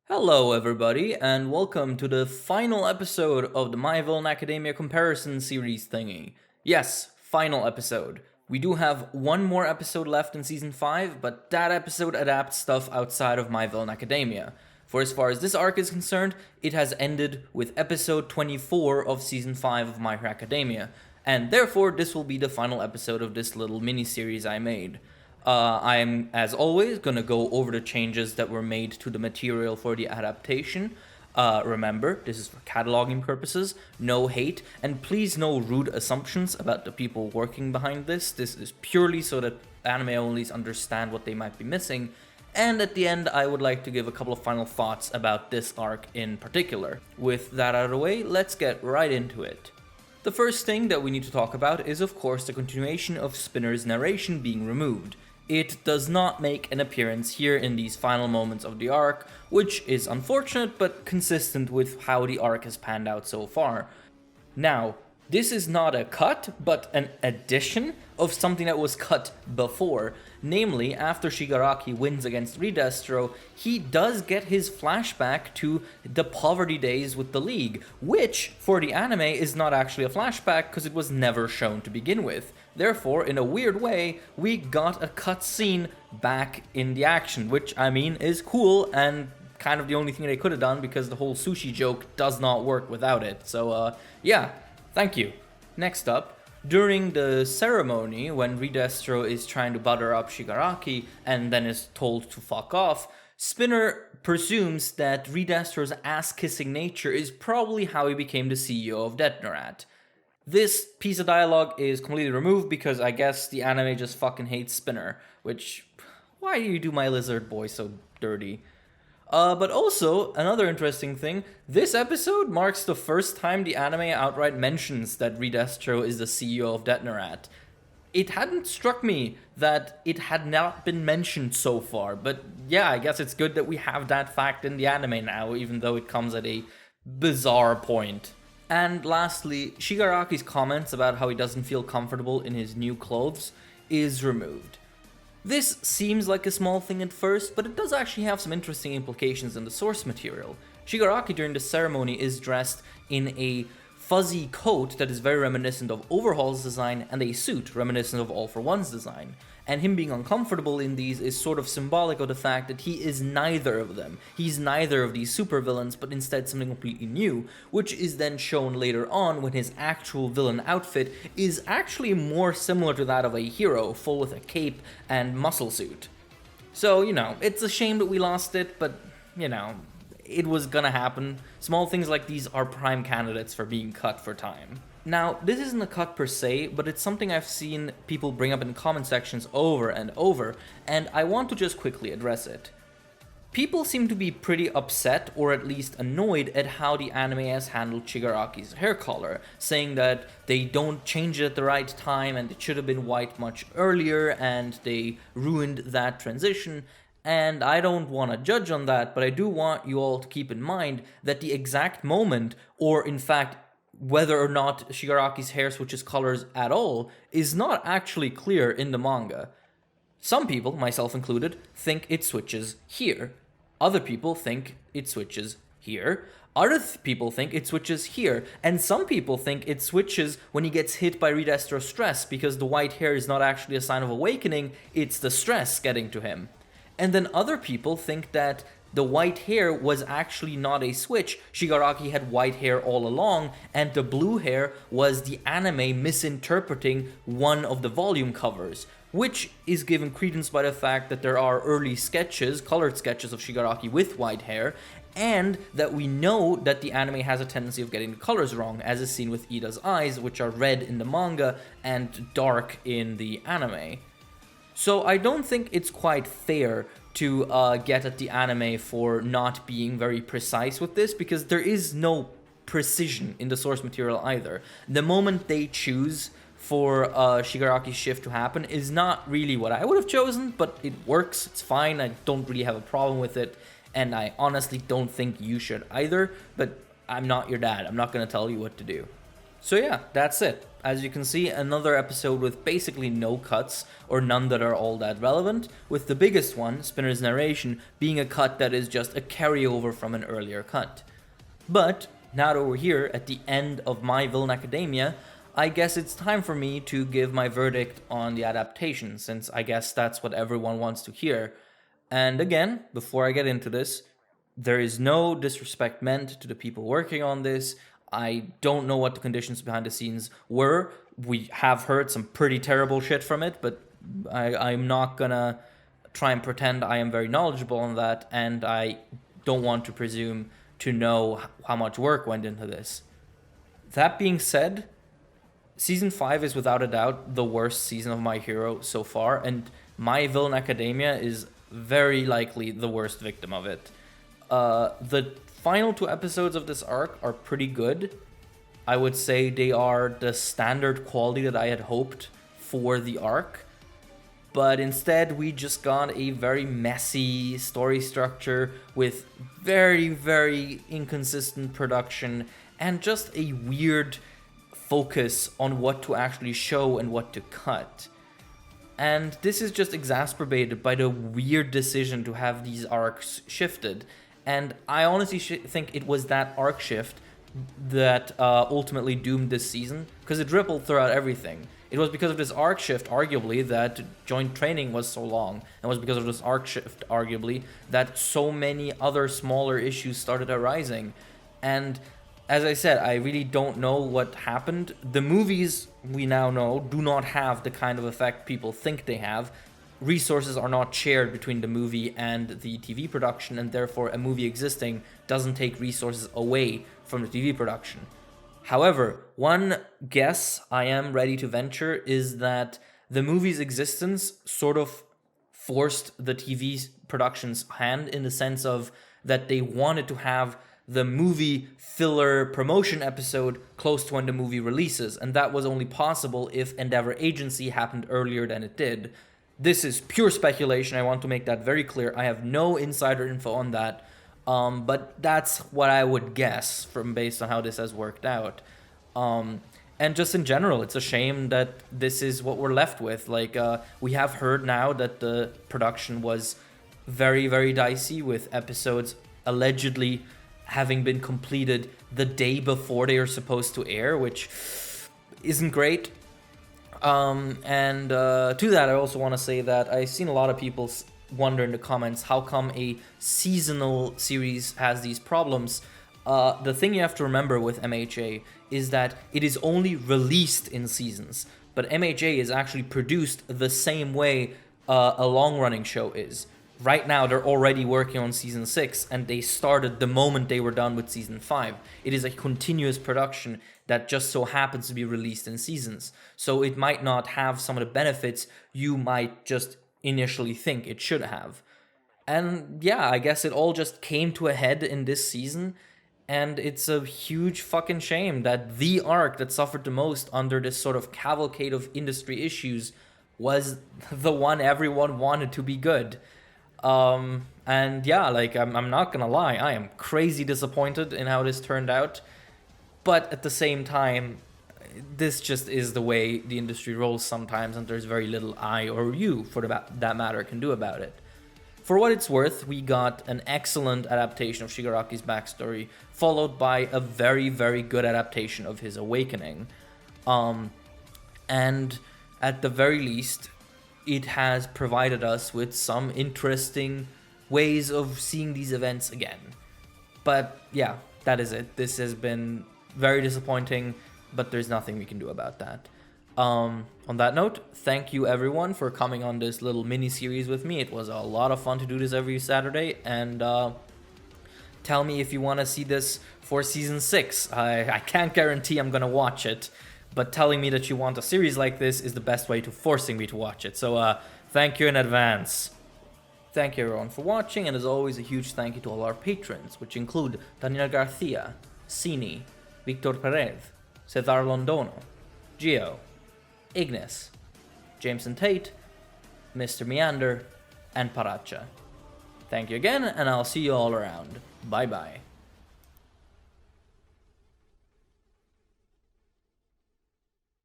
Hello, everybody, and welcome to the final episode of the My Villain Academia comparison series thingy. Yes, final episode. We do have one more episode left in season 5, but that episode adapts stuff outside of My Villain Academia. For as far as this arc is concerned, it has ended with episode 24 of season 5 of My Hero Academia, and therefore this will be the final episode of this little mini-series I made. I'm, as always, going to go over the changes that were made to the material for the adaptation. Remember, this is for cataloging purposes, no hate, and please no rude assumptions about the people working behind this. This is purely so that anime-onlys understand what they might be missing. And at the end, I would like to give a couple of final thoughts about this arc in particular. With that out of the way, let's get right into it. The first thing that we need to talk about is, of course, the continuation of Spinner's narration being removed. It does not make an appearance here in these final moments of the arc, which is unfortunate but consistent with how the arc has panned out so far. Now, this is not a cut, but an addition of something that was cut before. Namely, after Shigaraki wins against Redestro, he does get his flashback to the poverty days with the League, which, for the anime, is not actually a flashback because it was never shown to begin with. Therefore, in a weird way, we got a cut scene back in the action, which, I mean, is cool and kind of the only thing they could have done because the whole sushi joke does not work without it. So, yeah. Thank you. Next up, during the ceremony, when Redestro is trying to butter up Shigaraki and then is told to fuck off, Spinner presumes that Redestro's ass-kissing nature is probably how he became the CEO of Detnerat. This piece of dialogue is completely removed because I guess the anime just fucking hates Spinner, which, why do you do my lizard boy so dirty? But also, another interesting thing, this episode marks the first time the anime outright mentions that Redestro is the CEO of Detnerat. It hadn't struck me that it had not been mentioned so far, but yeah, I guess it's good that we have that fact in the anime now, even though it comes at a bizarre point. And lastly, Shigaraki's comments about how he doesn't feel comfortable in his new clothes is removed. This seems like a small thing at first, but it does actually have some interesting implications in the source material. Shigaraki during the ceremony is dressed in a fuzzy coat that is very reminiscent of Overhaul's design and a suit reminiscent of All for One's design. And him being uncomfortable in these is sort of symbolic of the fact that he is neither of them. He's neither of these supervillains, but instead something completely new, which is then shown later on when his actual villain outfit is actually more similar to that of a hero, full with a cape and muscle suit. So, it's a shame that we lost it, but, it was gonna happen. Small things like these are prime candidates for being cut for time. Now, this isn't a cut per se, but it's something I've seen people bring up in comment sections over and over, and I want to just quickly address it. People seem to be pretty upset, or at least annoyed, at how the anime has handled Shigaraki's hair color, saying that they don't change it at the right time and it should have been white much earlier and they ruined that transition. And I don't want to judge on that, but I do want you all to keep in mind that the exact moment, or in fact, whether or not Shigaraki's hair switches colors at all, is not actually clear in the manga. Some people, myself included, think it switches here. Other people think it switches here. Other people think it switches here. And some people think it switches when he gets hit by Redestro's stress, because the white hair is not actually a sign of awakening, it's the stress getting to him. And then other people think that the white hair was actually not a switch. Shigaraki had white hair all along, and the blue hair was the anime misinterpreting one of the volume covers, which is given credence by the fact that there are early sketches, colored sketches of Shigaraki with white hair, and that we know that the anime has a tendency of getting the colors wrong, as is seen with Ida's eyes, which are red in the manga and dark in the anime. So I don't think it's quite fair to get at the anime for not being very precise with this, because there is no precision in the source material either. The moment they choose for Shigaraki's shift to happen is not really what I would have chosen, but it works, it's fine, I don't really have a problem with it, and I honestly don't think you should either, but I'm not your dad, I'm not going to tell you what to do. So yeah, that's it. as you can see, another episode with basically no cuts, or none that are all that relevant, with the biggest one, Spinner's narration, being a cut that is just a carryover from an earlier cut. But, now that we're here at the end of My Villain Academia, I guess it's time for me to give my verdict on the adaptation, since I guess that's what everyone wants to hear. And again, before I get into this, there is no disrespect meant to the people working on this. I don't know what the conditions behind the scenes were. We have heard some pretty terrible shit from it, but I'm not gonna try and pretend I am very knowledgeable on that, and I don't want to presume to know how much work went into this. That being said, Season 5 is without a doubt the worst season of My Hero so far, and My Villain Academia is very likely the worst victim of it. The final 2 episodes of this arc are pretty good. I would say they are the standard quality that I had hoped for the arc. But instead, we just got a very messy story structure with very, very inconsistent production and just a weird focus on what to actually show and what to cut. And this is just exacerbated by the weird decision to have these arcs shifted. And I honestly think it was that arc shift that ultimately doomed this season, because it rippled throughout everything. It was because of this arc shift, arguably, that joint training was so long. And it was because of this arc shift, arguably, that so many other smaller issues started arising. And as I said, I really don't know what happened. The movies, we now know, do not have the kind of effect people think they have. Resources are not shared between the movie and the TV production, and therefore a movie existing doesn't take resources away from the TV production. However, one guess I am ready to venture is that the movie's existence sort of forced the TV production's hand, in the sense of that they wanted to have the movie filler promotion episode close to when the movie releases, and that was only possible if Endeavor Agency happened earlier than it did. This is pure speculation, I want to make that very clear. I have no insider info on that, but that's what I would guess from based on how this has worked out. And just in general, it's a shame that this is what we're left with. Like, we have heard now that the production was very, very dicey, with episodes allegedly having been completed the day before they are supposed to air, which isn't great. And to that, I also want to say that I've seen a lot of people wonder in the comments, how come a seasonal series has these problems? The thing you have to remember with MHA is that it is only released in seasons, but MHA is actually produced the same way a long-running show is. Right now, they're already working on Season 6, and they started the moment they were done with Season 5. It is a continuous production that just so happens to be released in seasons. So it might not have some of the benefits you might just initially think it should have. And yeah, I guess it all just came to a head in this season, and it's a huge fucking shame that the arc that suffered the most under this sort of cavalcade of industry issues was the one everyone wanted to be good. And yeah, like, I'm not gonna lie, I am crazy disappointed in how this turned out, but at the same time, this just is the way the industry rolls sometimes, and there's very little I or you, for that matter, can do about it. For what it's worth, we got an excellent adaptation of Shigaraki's backstory, followed by a very, very good adaptation of his awakening. And at the very least, it has provided us with some interesting ways of seeing these events again. But yeah, that is it. This has been very disappointing, but there's nothing we can do about that. On that note, thank you everyone for coming on this little mini-series with me. It was a lot of fun to do this every Saturday, and tell me if you want to see this for Season 6. I can't guarantee I'm going to watch it, but telling me that you want a series like this is the best way to forcing me to watch it. So thank you in advance. Thank you everyone for watching, and as always, a huge thank you to all our patrons, which include Daniel Garcia, Cini, Victor Perez, Cesar Londono, Gio, Ignis, Jameson Tate, Mr. Meander, and Paracha. Thank you again, and I'll see you all around. Bye bye.